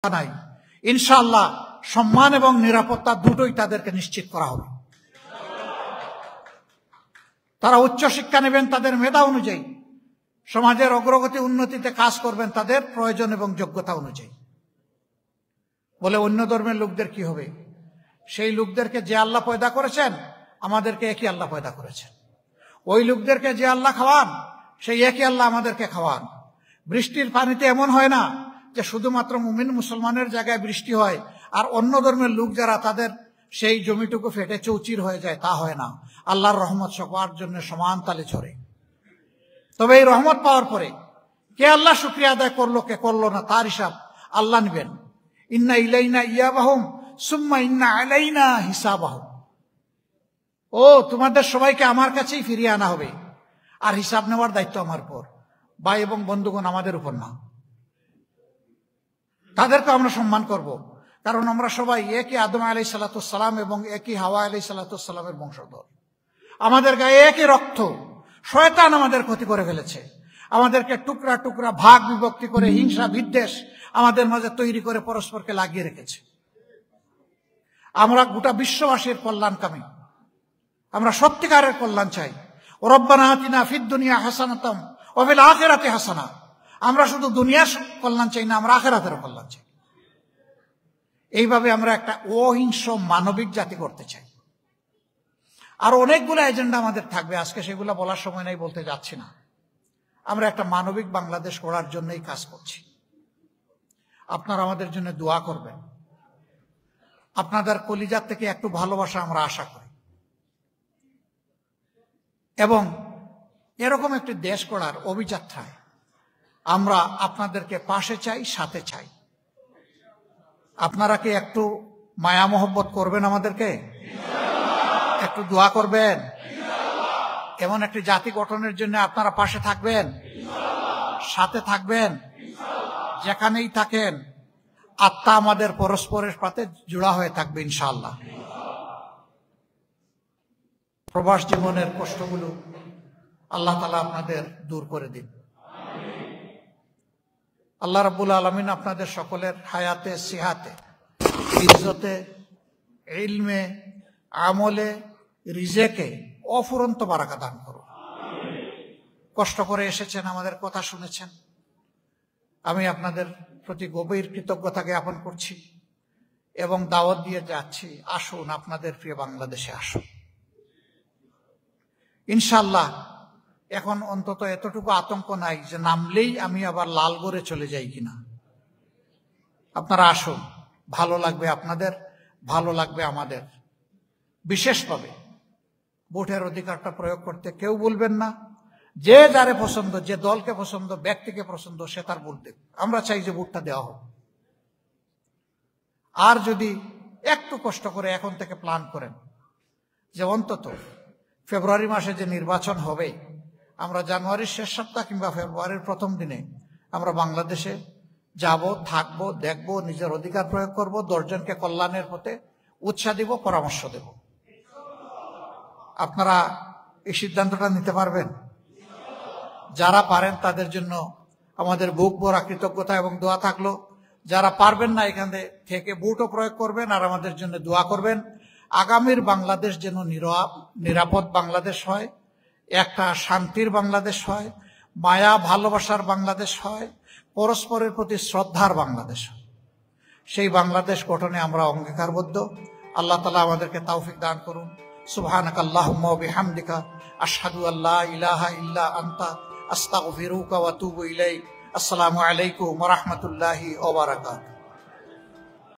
নাই, ইনশাআল্লাহ সম্মান এবং নিরাপত্তা দুটোই তাদেরকে নিশ্চিত করা হবে। তারা উচ্চ শিক্ষা নেবেন তাদের মেধা অনুযায়ী, সমাজের অগ্রগতি উন্নতিতে কাজ করবেন তাদের প্রয়োজন এবং যোগ্যতা অনুযায়ী। বলে অন্য ধর্মের লোকদের কি হবে? সেই লোকদেরকে যে আল্লাহ পয়দা করেছেন আমাদেরকে একই আল্লাহ পয়দা করেছেন। ওই লোকদেরকে যে আল্লাহ খাওয়ান সেই একই আল্লাহ আমাদেরকে খাওয়ান। বৃষ্টির পানিতে এমন হয় না যে শুধুমাত্র মুমিন মুসলমানের জায়গায় বৃষ্টি হয় আর অন্য ধর্মের লোক যারা তাদের সেই জমিটুকু ফেটে চৌচির হয়ে যায়, তা হয় না। আল্লাহর রহমত সবার জন্য সমান তালে ছড়ে। তবে এই রহমত পাওয়ার পরে কে আল্লাহ শুকরিয়া আদায় করলো কে করলো না তার হিসাব আল্লাহ নেবেন। ইন্না ইলাইনা ইয়াবাহুম সুম্মা ইন্না আলাইনা হিসাবাহুম। ও তোমাদের সবাইকে আমার কাছেই ফিরিয়ে আনা হবে, আর হিসাব নেওয়ার দায়িত্ব আমার উপর। ভাই এবং বন্ধুগণ, আমাদের উপর না। তাদেরকে আমরা সম্মান করব, কারণ আমরা সবাই একই আদম আলাইহিস সালাম এবং একই হাওয়া আলাইহিস সালামের বংশধর। আমাদের গায়ে একই রক্ত। শয়তান আমাদের ক্ষতি করে ফেলেছে, আমাদেরকে টুকরা টুকরা ভাগ বিভক্তি করে হিংসা বিদ্বেষ আমাদের মাঝে তৈরি করে পরস্পরকে লাগিয়ে রেখেছে। আমরা গোটা বিশ্ববাসীর কল্যাণকামী, আমরা সত্যিকারের কল্যাণ চাই। রব্বানা আতিনা ফিদ দুনিয়া হাসানাতাম ওয়া ফিল আখিরাতি হাসানা। আমরা শুধু দুনিয়ার কল্যাণ চাই না, আমরা আখিরাতের কল্যাণ চাই। এইভাবে আমরা একটা অহিংস মানবিক জাতি করতে চাই। আর অনেকগুলো এজেন্ডা আমাদের থাকবে, আজকে সেগুলো বলার সময় নেই, বলতে যাচ্ছি না। আমরা একটা মানবিক বাংলাদেশ গড়ার জন্যই কাজ করছি। আপনারা আমাদের জন্য দোয়া করবেন। আপনাদের কলিজার থেকে একটু ভালোবাসা আমরা আশা করি, এবং এরকম একটি দেশ গড়ার অভিযাত্রায় আমরা আপনাদেরকে পাশে চাই, সাথে চাই। আপনারা কি একটু মায়া মোহব্বত করবেন? আমাদেরকে একটু দোয়া করবেন? এমন একটি জাতি গঠনের জন্য আপনারা পাশে থাকবেন, সাথে থাকবেন। যেখানেই থাকেন আত্মা আমাদের পরস্পরের সাথে জোড়া হয়ে থাকবে ইনশাআল্লাহ। প্রবাস জীবনের কষ্টগুলো আল্লাহ তাআলা আপনাদের দূর করে দিন। আল্লাহ রাব্বুল আলামিন আপনাদের সকলের হায়াতে, সিহাতে, ইজ্জতে, ইলমে, আমলে, রিজেকে অফুরন্ত বারাকা দান করুন। কষ্ট করে এসেছেন, আমাদের কথা শুনেছেন, আমি আপনাদের প্রতি গভীর কৃতজ্ঞতা জ্ঞাপন করছি এবং দাওয়াত দিয়ে যাচ্ছি, আসুন আপনাদের প্রিয় বাংলাদেশে আসুন। ইনশাআল্লাহ এখন অন্তত এতটুকু আতঙ্ক নাই যে নামলেই আমি আবার লালগড়ে চলে যাই কিনা। আপনারা আসুন, ভালো লাগবে আপনাদের, ভালো লাগবে আমাদের। বিশেষভাবে ভোটের অধিকারটা প্রয়োগ করতে কেউ বলবেন না। যে যারে পছন্দ, যে দলকে পছন্দ, ব্যক্তিকে পছন্দ, সে তার ভোট দেবে। আমরা চাই যে ভোটটা দেওয়া হোক। আর যদি একটু কষ্ট করে এখন থেকে প্ল্যান করেন যে অন্তত ফেব্রুয়ারি মাসে যে নির্বাচন হবে, আমরা জানুয়ারির শেষ সপ্তাহ কিংবা ফেব্রুয়ারির প্রথম দিনে আমরা বাংলাদেশে যাব, থাকবো, দেখব, নিজের অধিকার প্রয়োগ করব, 10 জনকে কল্যাণের পথে উৎসাহ দিব, পরামর্শ দেব। আপনারা এই সিদ্ধান্তটা নিতে পারবেন? যারা পারেন তাদের জন্য আমাদের বুক ভরা কৃতজ্ঞতা এবং দোয়া থাকলো। যারা পারবেন না এখান থেকে ভোটও প্রয়োগ করবেন আর আমাদের জন্য দোয়া করবেন। আগামীর বাংলাদেশ যেন নিরাপদ বাংলাদেশ হয়, একটা শান্তির বাংলাদেশ হয়, মায়া ভালোবাসার বাংলাদেশ হয়, পরস্পরের প্রতি শ্রদ্ধার বাংলাদেশ হয়। সেই বাংলাদেশ গঠনে আমরা অঙ্গীকারবদ্ধ। আল্লাহ তাআলা আমাদেরকে তৌফিক দান করুন। সুবহানাকাল্লাহুম্মা ওয়া বিহামদিকা আশহাদু আল্লা ইলাহা ইল্লা আনতা আস্তাগফিরুকা ওয়া আতুবু ইলাইক। আসসালামু আলাইকুম ওয়া রাহমাতুল্লাহি ওয়া বারাকাতুহু।